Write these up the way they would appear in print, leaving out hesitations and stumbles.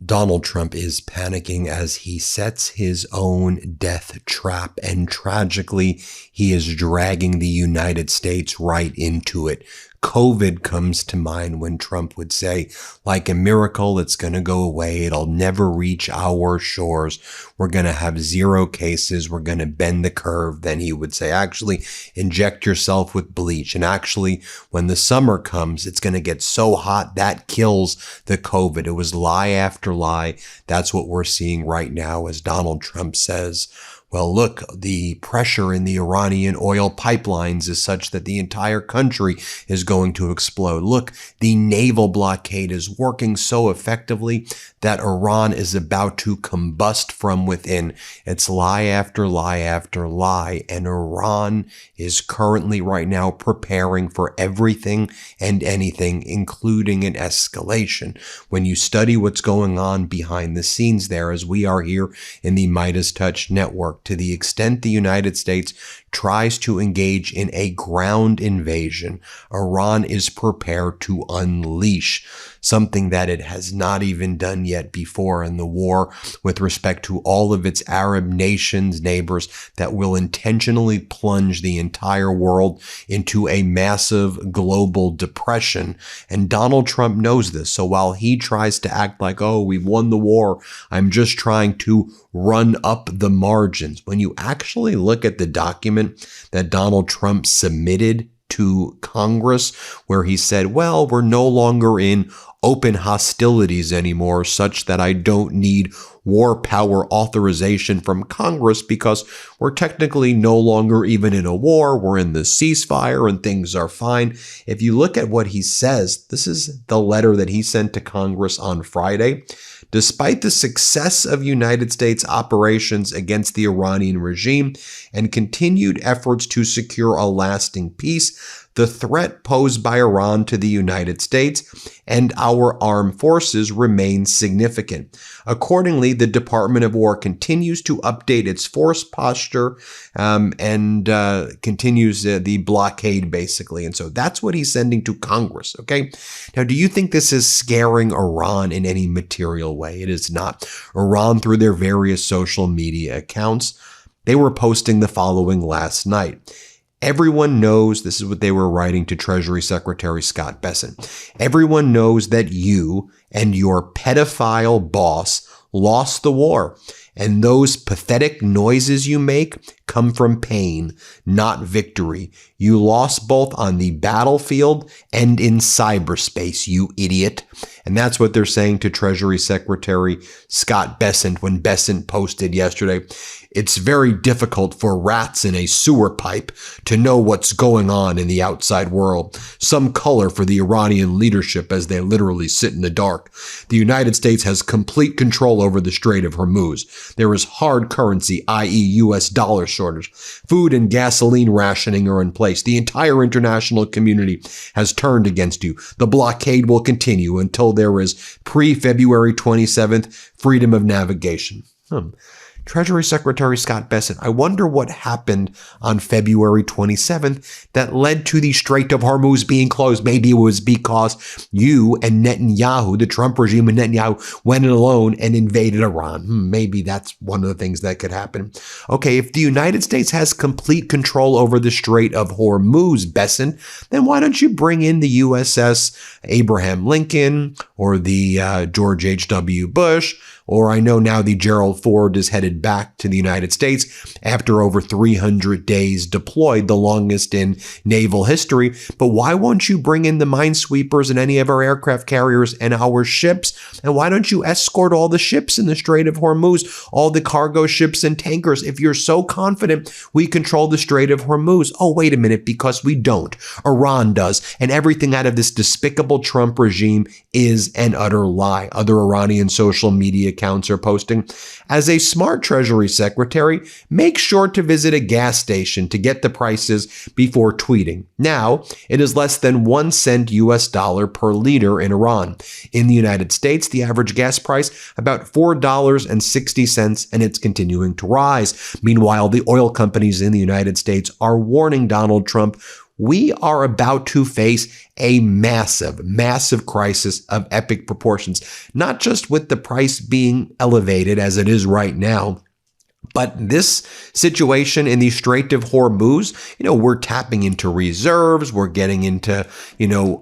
Donald Trump is panicking as he sets his own death trap, and tragically, he is dragging the United States right into it. COVID comes to mind when Trump would say, like a miracle, it's going to go away. It'll never reach our shores. We're going to have 0 cases. We're going to bend the curve. Then he would say, actually, inject yourself with bleach. And actually, when the summer comes, it's going to get so hot that kills the COVID. It was lie after lie. That's what we're seeing right now as Donald Trump says, well, look, the pressure in the Iranian oil pipelines is such that the entire country is going to explode. Look, the naval blockade is working so effectively that Iran is about to combust from within. It's lie after lie after lie, and Iran is currently right now preparing for everything and anything, including an escalation. When you study what's going on behind the scenes there, as we are here in the MeidasTouch network, to the extent the United States tries to engage in a ground invasion, Iran is prepared to unleash something that it has not even done yet before in the war with respect to all of its Arab nations, neighbors, that will intentionally plunge the entire world into a massive global depression. And Donald Trump knows this. So while he tries to act like, oh, we've won the war, I'm just trying to run up the margins, when you actually look at the document that Donald Trump submitted to Congress, where he said, well, we're no longer in open hostilities anymore, such that I don't need war power authorization from Congress because we're technically no longer even in a war. We're in the ceasefire and things are fine. If you look at what he says, this is the letter that he sent to Congress on Friday. Despite the success of United States operations against the Iranian regime and continued efforts to secure a lasting peace, the threat posed by Iran to the United States and our armed forces remains significant. Accordingly, the Department of War continues to update its force posture and continues the blockade, basically. And so that's what he's sending to Congress, okay? Now, do you think this is scaring Iran in any material way? It is not. Iran, through their various social media accounts, they were posting the following last night. Everyone knows, this is what they were writing to Treasury Secretary Scott Bessent. Everyone knows that you and your pedophile boss lost the war. And those pathetic noises you make come from pain, not victory. You lost both on the battlefield and in cyberspace, you idiot. And that's what they're saying to Treasury Secretary Scott Bessent when Bessent posted yesterday. It's very difficult for rats in a sewer pipe to know what's going on in the outside world. Some color for the Iranian leadership as they literally sit in the dark. The United States has complete control over the Strait of Hormuz. There is hard currency, i.e. US dollar shortage. Food and gasoline rationing are in place. The entire international community has turned against you. The blockade will continue until there is pre-February 27th freedom of navigation. Treasury Secretary Scott Bessent, I wonder what happened on February 27th that led to the Strait of Hormuz being closed. Maybe it was because you and Netanyahu, the Trump regime and Netanyahu, went in alone and invaded Iran. Maybe that's one of the things that could happen. Okay, if the United States has complete control over the Strait of Hormuz, Bessent, then why don't you bring in the USS Abraham Lincoln or the George H.W. Bush, or I know now the Gerald Ford is headed back to the United States after over 300 days deployed, the longest in naval history. But why won't you bring in the minesweepers and any of our aircraft carriers and our ships? And why don't you escort all the ships in the Strait of Hormuz, all the cargo ships and tankers? If you're so confident we control the Strait of Hormuz, oh, wait a minute, because we don't. Iran does. And everything out of this despicable Trump regime is an utter lie. Other Iranian social media accounts are posting. As a smart Treasury Secretary, make sure to visit a gas station to get the prices before tweeting. Now, it is less than 1 cent US dollar per liter in Iran. In the United States, the average gas price about $4.60, and it's continuing to rise. Meanwhile, the oil companies in the United States are warning Donald Trump, we are about to face a massive, massive crisis of epic proportions, not just with the price being elevated as it is right now, but this situation in the Strait of Hormuz, we're tapping into reserves. We're getting into,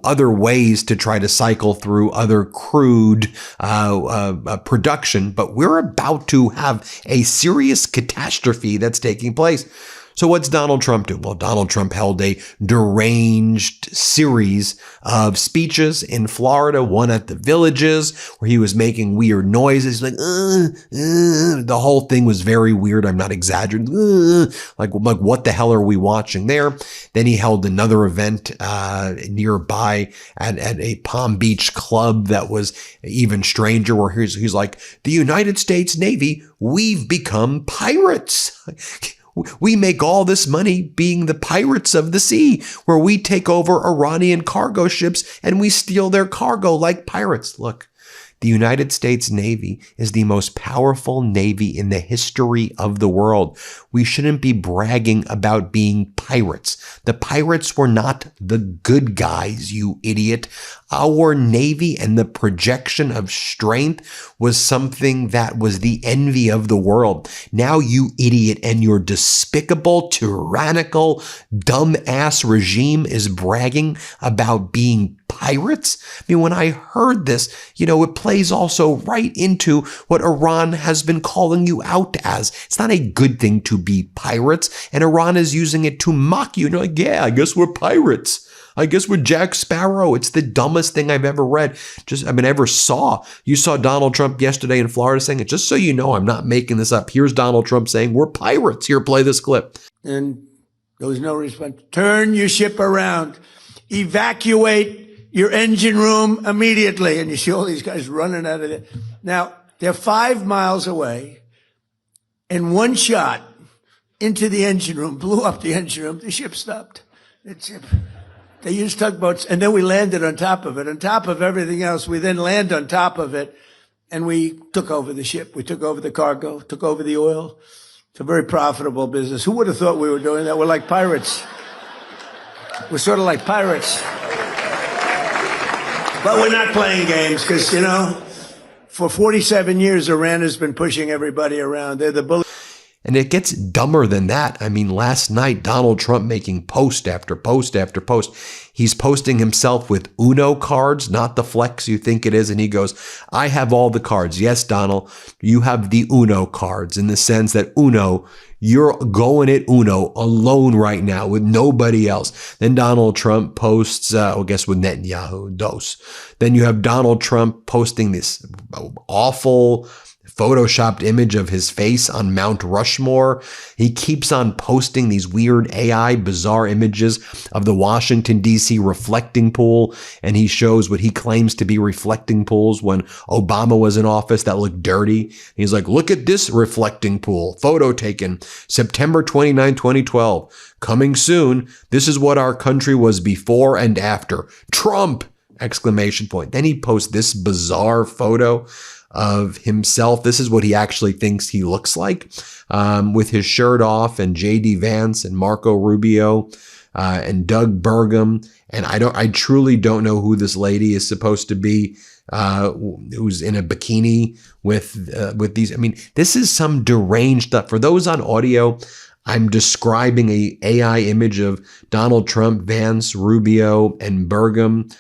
other ways to try to cycle through other crude production. But we're about to have a serious catastrophe that's taking place. So what's Donald Trump do? Well, Donald Trump held a deranged series of speeches in Florida, one at the Villages, where he was making weird noises, like, the whole thing was very weird. I'm not exaggerating. Like, what the hell are we watching there? Then he held another event nearby at a Palm Beach club that was even stranger, where he's like, the United States Navy, we've become pirates. We make all this money being the pirates of the sea, where we take over Iranian cargo ships and we steal their cargo like pirates. Look, the United States Navy is the most powerful Navy in the history of the world. We shouldn't be bragging about being pirates. The pirates were not the good guys, you idiot. Our Navy and the projection of strength was something that was the envy of the world. Now you idiot and your despicable, tyrannical, dumb-ass regime is bragging about being pirates? I mean, when I heard this, it plays also right into what Iran has been calling you out as. It's not a good thing to be pirates, and Iran is using it to mock you. And you're like, yeah, I guess we're pirates. I guess we're Jack Sparrow. It's the dumbest thing I've ever read. Ever saw. You saw Donald Trump yesterday in Florida saying it. Just so you know, I'm not making this up. Here's Donald Trump saying, we're pirates. Here, play this clip. And there was no response. Turn your ship around. Evacuate your engine room immediately. And you see all these guys running out of there. Now, they're 5 miles away, and one shot into the engine room, blew up the engine room. The ship stopped. They used tugboats, and then we landed on top of it. On top of everything else, we then land on top of it, and we took over the ship. We took over the cargo, took over the oil. It's a very profitable business. Who would have thought we were doing that? We're like pirates. We're sort of like pirates. But we're not playing games because, for 47 years, Iran has been pushing everybody around. They're the bullies. And it gets dumber than that. I mean, last night, Donald Trump making post after post after post. He's posting himself with Uno cards, not the flex you think it is. And he goes, I have all the cards. Yes, Donald, you have the Uno cards, in the sense that Uno, you're going at Uno alone right now with nobody else. Then Donald Trump posts, guess with Netanyahu, dos. Then you have Donald Trump posting this awful photoshopped image of his face on Mount Rushmore. He keeps on posting these weird AI bizarre images of the Washington, D.C. reflecting pool. And he shows what he claims to be reflecting pools when Obama was in office that looked dirty. He's like, look at this reflecting pool. Photo taken September 29, 2012. Coming soon. This is what our country was before and after. Trump! Exclamation point. Then he posts this bizarre photo of himself. This is what he actually thinks he looks like, with his shirt off, and J.D. Vance and Marco Rubio and Doug Burgum. And I truly don't know who this lady is supposed to be, who's in a bikini with these. I mean, this is some deranged stuff. For those on audio, I'm describing a AI image of Donald Trump, Vance, Rubio, and Burgum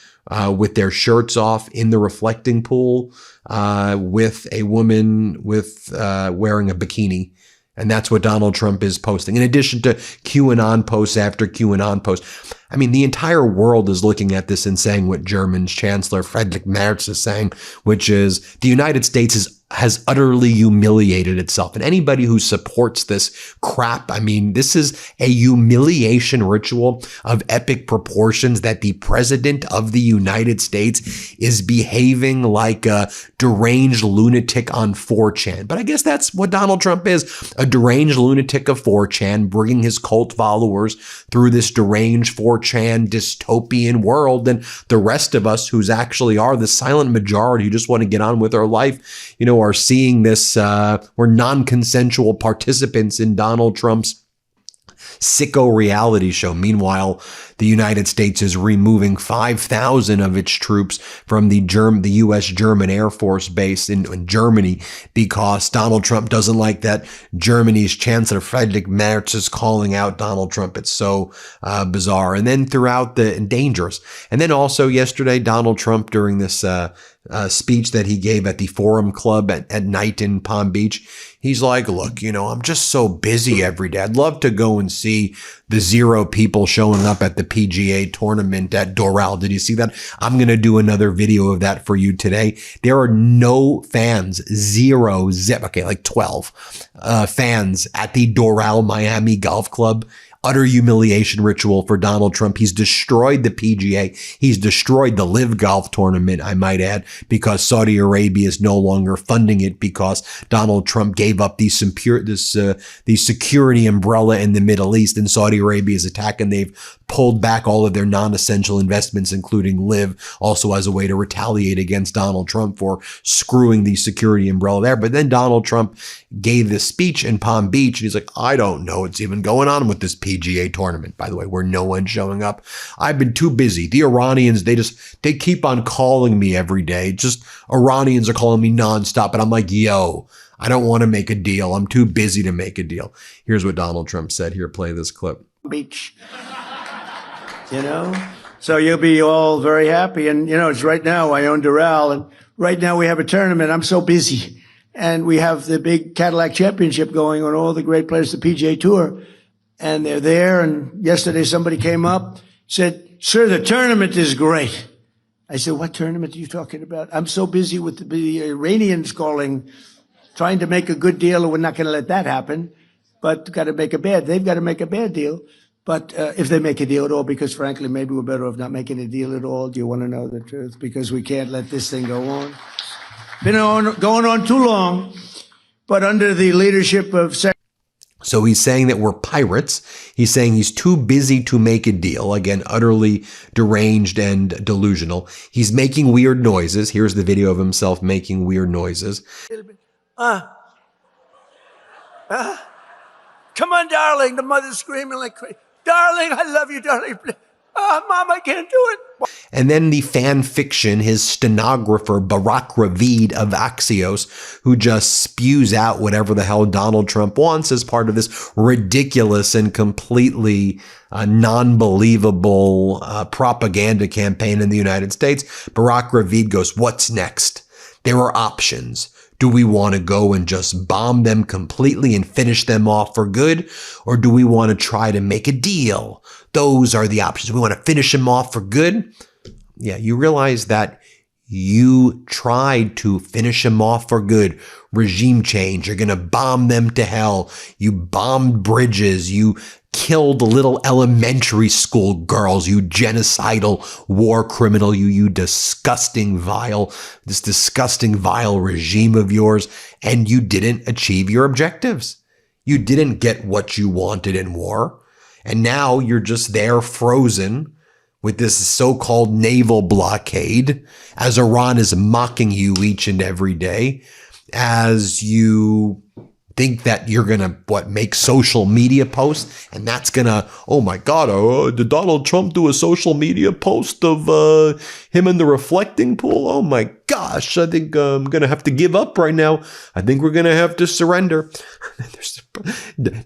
with their shirts off in the reflecting pool, with a woman wearing a bikini. And that's what Donald Trump is posting, in addition to QAnon posts after QAnon posts. I mean, the entire world is looking at this and saying what German Chancellor Friedrich Merz is saying, which is the United States has utterly humiliated itself. And anybody who supports this crap, I mean, this is a humiliation ritual of epic proportions, that the president of the United States is behaving like a deranged lunatic on 4chan. But I guess that's what Donald Trump is, a deranged lunatic of 4chan, bringing his cult followers through this deranged 4chan dystopian world. And the rest of us, who's actually are the silent majority who just want to get on with our life, are seeing this, we're non-consensual participants in Donald Trump's sicko reality show. Meanwhile, The United States is removing 5,000 of its troops from the U.S. German Air Force base in Germany because Donald Trump doesn't like that. Germany's Chancellor Friedrich Merz is calling out Donald Trump. It's so bizarre. And then throughout dangerous. And then also yesterday, Donald Trump during this speech that he gave at the Forum Club at night in Palm Beach, he's like, look, I'm just so busy every day. I'd love to go and see the 0 people showing up at the PGA tournament at Doral. Did you see that? I'm going to do another video of that for you today. There are no fans, 0, zip. Okay, like 12 fans at the Doral Miami Golf Club. Utter humiliation ritual for Donald Trump. He's destroyed the PGA. He's destroyed the Live Golf tournament, I might add, because Saudi Arabia is no longer funding it because Donald Trump gave up the security umbrella in the Middle East, and Saudi Arabia is attacking. They've pulled back all of their non-essential investments, including Live, also as a way to retaliate against Donald Trump for screwing the security umbrella there. But then Donald Trump gave this speech in Palm Beach, and he's like, I don't know what's even going on with this PGA tournament, by the way, where no one's showing up. I've been too busy. The Iranians, they keep on calling me every day. Just Iranians are calling me nonstop. And I'm like, yo, I don't want to make a deal. I'm too busy to make a deal. Here's what Donald Trump said. Here, play this clip. Beach. So you'll be all very happy. And, it's right now I own Doral, and right now we have a tournament. I'm so busy. And we have the big Cadillac Championship going on, all the great players, the PGA Tour. And they're there. And yesterday somebody came up, said, sir, the tournament is great. I said, what tournament are you talking about? I'm so busy with the Iranians trying to make a good deal, and we're not going to let that happen. But they've got to make a bad deal. But if they make a deal at all, because frankly, maybe we're better off not making a deal at all. Do you want to know the truth? Because we can't let this thing go on. Going on too long, but under the leadership of... So he's saying that we're pirates. He's saying he's too busy to make a deal. Again, utterly deranged and delusional. He's making weird noises. Here's the video of himself making weird noises. Come on, darling. The mother's screaming like crazy. Darling, I love you, darling. Mom, I can't do it. And then the fan fiction, his stenographer, Barack Ravid of Axios, who just spews out whatever the hell Donald Trump wants as part of this ridiculous and completely non-believable propaganda campaign in the United States. Barack Ravid goes, what's next? There are options. Do we want to go and just bomb them completely and finish them off for good? Or do we want to try to make a deal? Those are the options. We want to finish them off for good. Yeah, you realize that you tried to finish them off for good. Regime change. You're going to bomb them to hell. You bombed bridges. You killed little elementary school girls. You genocidal war criminal. You disgusting, vile regime of yours. And you didn't achieve your objectives. You didn't get what you wanted in war. And now you're just there frozen with this so-called naval blockade as Iran is mocking you each and every day, as you think that you're going to, make social media posts, and that's going to, oh my God, did Donald Trump do a social media post of him in the reflecting pool? Oh my gosh, I think I'm going to have to give up right now. I think we're going to have to surrender.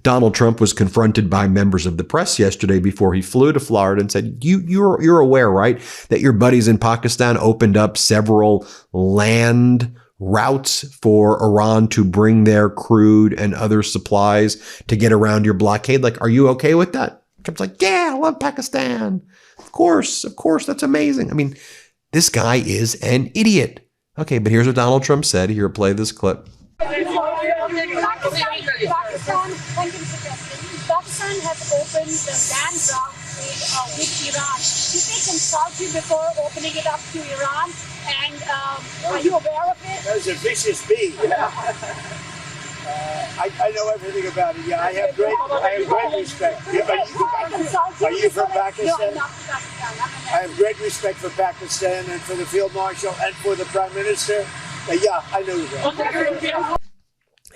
Donald Trump was confronted by members of the press yesterday before he flew to Florida and said, you're aware, right, that your buddies in Pakistan opened up several land routes for Iran to bring their crude and other supplies to get around your blockade. Like, are you okay with that? Trump's like, yeah, I love Pakistan. Of course, that's amazing. I mean, this guy is an idiot. Okay, but here's what Donald Trump said. Here, play this clip. Pakistan has opened the land route with Iran. Did they consult you before opening it up to Iran? And are you aware of it? That was a vicious bee. I know everything about it. Yeah, I have great respect. Are you from Pakistan? No, I'm not from Pakistan. I have great respect for Pakistan and for the Field Marshal and for the Prime Minister. Yeah, I know that.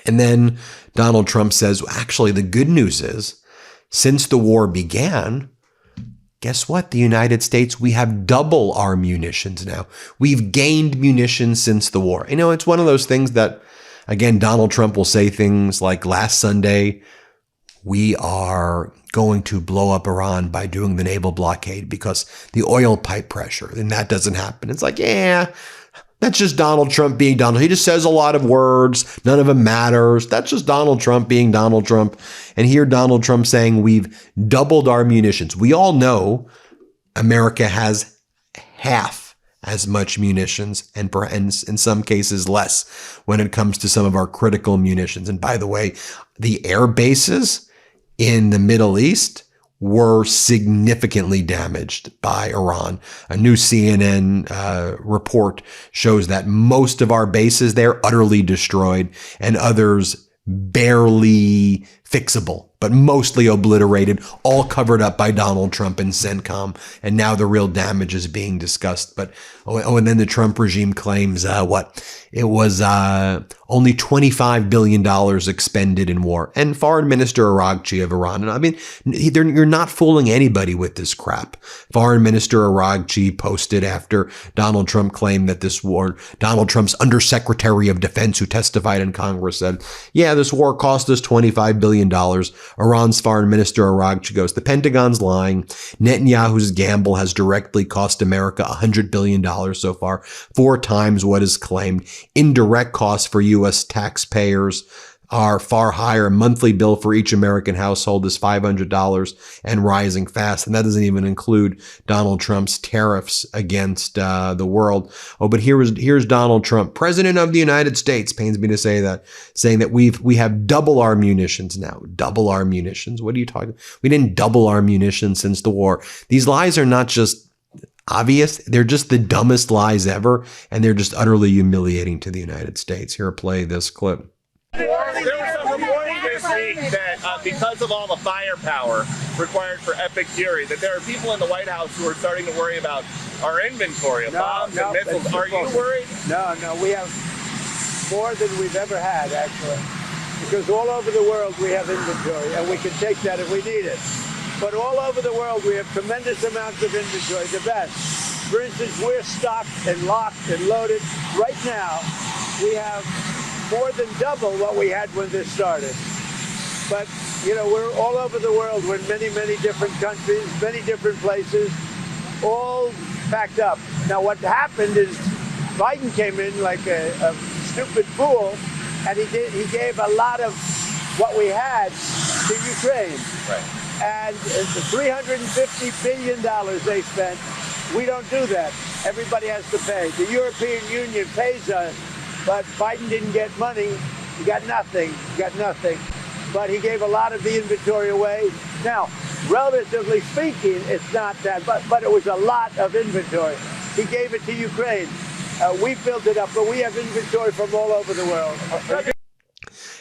And then Donald Trump says, actually, the good news is, since the war began, Guess what? The United States, we have double our munitions now. We've gained munitions since the war. You know, it's one of those things that, again, Donald Trump will say things like last Sunday, we are going to blow up Iran by doing the naval blockade because the oil pipe pressure, and that doesn't happen. It's like, yeah, that's just Donald Trump being Donald. He just says a lot of words. None of them matters. That's just Donald Trump being Donald Trump. And here Donald Trump saying we've doubled our munitions. We all know America has half as much munitions and in some cases less when it comes to some of our critical munitions. And by the way, the air bases in the Middle East were significantly damaged by Iran. A new CNN report shows that most of our bases there utterly destroyed and others barely fixable, but mostly obliterated, all covered up by Donald Trump and CENTCOM. And now the real damage is being discussed. But, and then the Trump regime claims, it was only $25 billion expended in war. And Foreign Minister Araghchi of Iran, and I mean, you're not fooling anybody with this crap. Foreign Minister Araghchi posted after Donald Trump claimed that this war, Donald Trump's Undersecretary of Defense who testified in Congress said, yeah, this war cost us $25 billion. Iran's Foreign Minister Araghchi goes, the Pentagon's lying. Netanyahu's gamble has directly cost America $100 billion so far, 4 times what is claimed. Indirect costs for U.S. taxpayers are far higher. A monthly bill for each American household is $500 and rising fast. And that doesn't even include Donald Trump's tariffs against the world. Oh, but here's Donald Trump, President of the United States, pains me to say that, saying that we have double our munitions now. Double our munitions. What are you talking? We didn't double our munitions since the war. These lies are not just obvious. They're just the dumbest lies ever. And they're just utterly humiliating to the United States. Here, play this clip. There was some reporting this week that because of all the firepower required for epic fury, that there are people in the White House who are starting to worry about our inventory of bombs and missiles. Are you worried? No, we have more than we've ever had, actually. Because all over the world we have inventory, and we can take that if we need it. But all over the world we have tremendous amounts of inventory, the best. For instance, we're stocked and locked and loaded. Right now, we have more than double what we had when this started. But, you know, we're all over the world. We're in many, many different countries, many different places, all packed up. Now, what happened is Biden came in like a stupid fool, and he gave a lot of what we had to Ukraine. Right. And the $350 billion they spent, we don't do that. Everybody has to pay. The European Union pays us. But Biden didn't get money. He got nothing. But he gave a lot of the inventory away. Now, relatively speaking, it's not that, but it was a lot of inventory. He gave it to Ukraine. We built it up, but we have inventory from all over the world.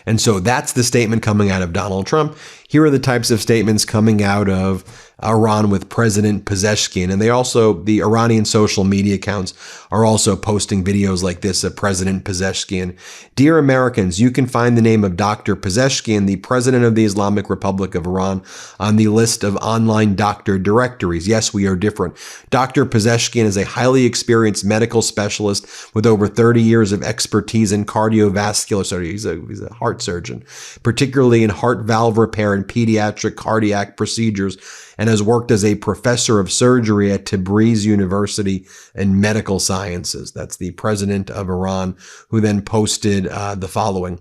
And so that's the statement coming out of Donald Trump. Here are the types of statements coming out of Iran with President Pezeshkian. And the Iranian social media accounts are also posting videos like this of President Pezeshkian. Dear Americans, you can find the name of Dr. Pezeshkian, the president of the Islamic Republic of Iran, on the list of online doctor directories. Yes, we are different. Dr. Pezeshkian is a highly experienced medical specialist with over 30 years of expertise in cardiovascular surgery. He's a heart surgeon, particularly in heart valve repair and pediatric cardiac procedures, and has worked as a professor of surgery at Tabriz University in medical sciences. That's the president of Iran, who then posted the following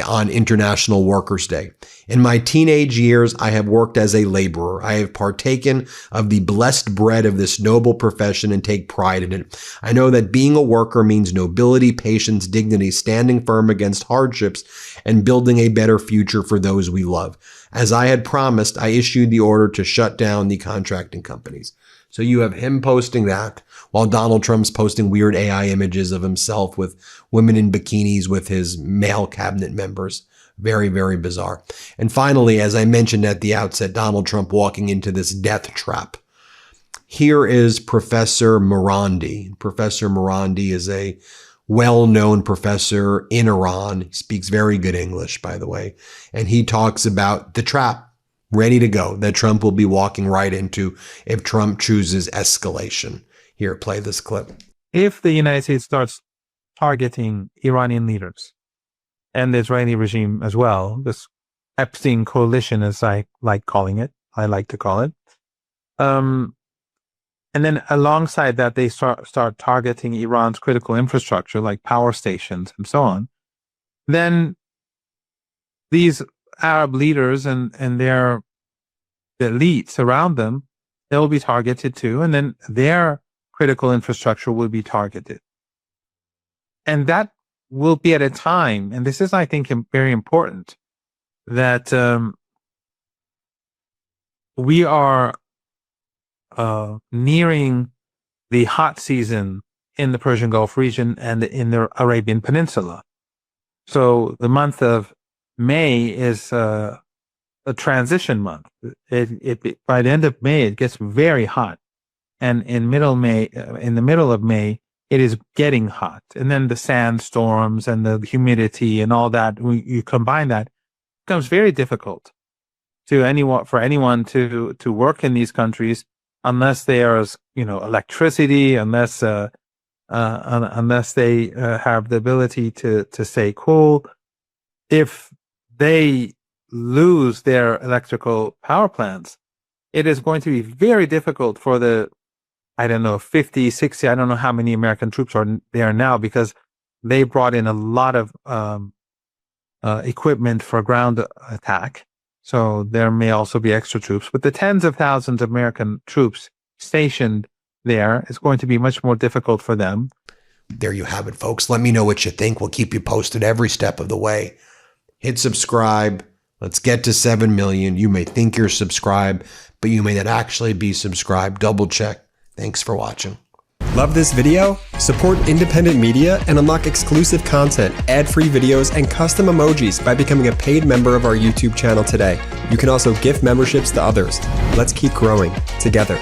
on International Workers' Day. In my teenage years, I have worked as a laborer. I have partaken of the blessed bread of this noble profession and take pride in it. I know that being a worker means nobility, patience, dignity, standing firm against hardships, and building a better future for those we love. As I had promised, I issued the order to shut down the contracting companies. So you have him posting that while Donald Trump's posting weird AI images of himself with women in bikinis with his male cabinet members. Very, very bizarre. And finally, as I mentioned at the outset, Donald Trump walking into this death trap. Here is Professor Morandi. Professor Morandi is a well-known professor in Iran. He speaks very good English, by the way. And he talks about the trap ready to go that Trump will be walking right into if Trump chooses escalation. Here, play this clip. If the United States starts targeting Iranian leaders and the Israeli regime as well, this Epstein coalition, as I like to call it, and then alongside that, they start targeting Iran's critical infrastructure, like power stations and so on, then these Arab leaders and their elites around them, they'll be targeted too, and then their critical infrastructure will be targeted. And that will be at a time, and this is, I think, very important, that we are nearing the hot season in the Persian Gulf region and in the Arabian Peninsula. So the month of May is a transition month. By the end of May, it gets very hot, and in the middle of May, it is getting hot. And then the sandstorms and the humidity and all that, you combine that, it becomes very difficult for anyone to work in these countries unless there's electricity, unless they have the ability to stay cool. If they lose their electrical power plants, it is going to be very difficult for the 50, 60, I don't know how many American troops are there now, because they brought in a lot of equipment for ground attack. So there may also be extra troops, but the tens of thousands of American troops stationed there is going to be much more difficult for them. There you have it, folks. Let me know what you think. We'll keep you posted every step of the way. Hit subscribe. Let's get to 7 million. You may think you're subscribed, but you may not actually be subscribed. Double check. Thanks for watching. Love this video? Support independent media and unlock exclusive content, ad-free videos, and custom emojis by becoming a paid member of our YouTube channel today. You can also gift memberships to others. Let's keep growing together.